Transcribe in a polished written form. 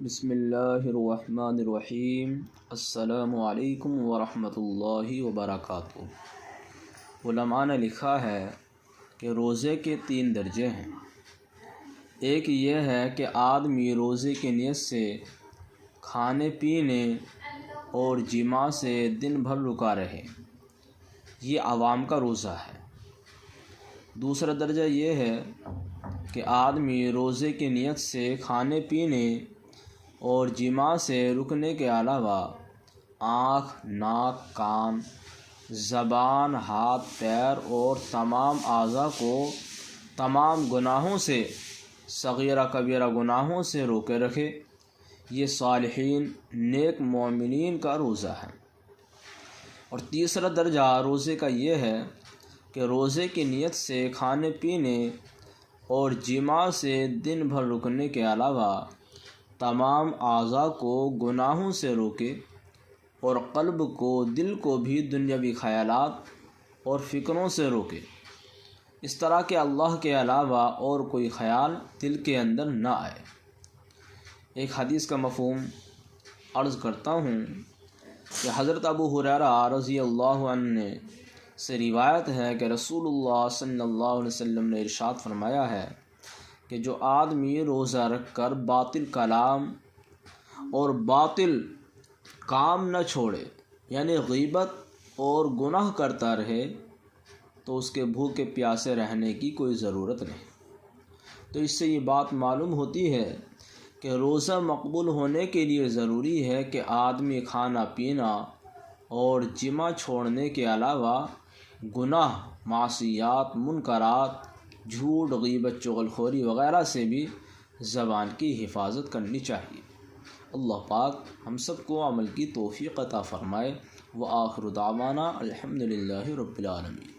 بسم اللہ الرحمن الرحیم۔ السلام علیکم ورحمۃ اللہ وبرکاتہ۔ علماء نے لکھا ہے کہ روزے کے 3 درجے ہیں۔ ایک یہ ہے کہ آدمی روزے کی نیت سے کھانے پینے اور جماع سے دن بھر رکا رہے، یہ عوام کا روزہ ہے۔ دوسرا درجہ یہ ہے کہ آدمی روزے کی نیت سے کھانے پینے اور جماع سے رکنے کے علاوہ آنکھ، ناک، کان، زبان، ہاتھ، پیر اور تمام اعضاء کو تمام گناہوں سے، صغیرہ کبیرہ گناہوں سے روکے رکھے۔ یہ صالحین نیک مومنین کا روزہ ہے۔ اور تیسرا درجہ روزے کا یہ ہے کہ روزے کی نیت سے کھانے پینے اور جماع سے دن بھر رکنے کے علاوہ تمام اعضاء کو گناہوں سے روکے اور قلب کو، دل کو بھی دنیاوی خیالات اور فکروں سے روکے، اس طرح کہ اللہ کے علاوہ اور کوئی خیال دل کے اندر نہ آئے۔ ایک حدیث کا مفہوم عرض کرتا ہوں کہ حضرت ابو ہریرہ رضی اللہ عنہ سے روایت ہے کہ رسول اللہ صلی اللہ علیہ وسلم نے ارشاد فرمایا ہے کہ جو آدمی روزہ رکھ کر باطل کلام اور باطل کام نہ چھوڑے، یعنی غیبت اور گناہ کرتا رہے، تو اس کے بھوکے پیاسے رہنے کی کوئی ضرورت نہیں۔ تو اس سے یہ بات معلوم ہوتی ہے کہ روزہ مقبول ہونے کے لیے ضروری ہے کہ آدمی کھانا پینا اور جماع چھوڑنے کے علاوہ گناہ، معصیات، منکرات، جھوٹ، غیبت، چغلخوری وغیرہ سے بھی زبان کی حفاظت کرنی چاہیے۔ اللہ پاک ہم سب کو عمل کی توفیق عطا فرمائے۔ وآخر دعوانا الحمدللہ رب العالمین۔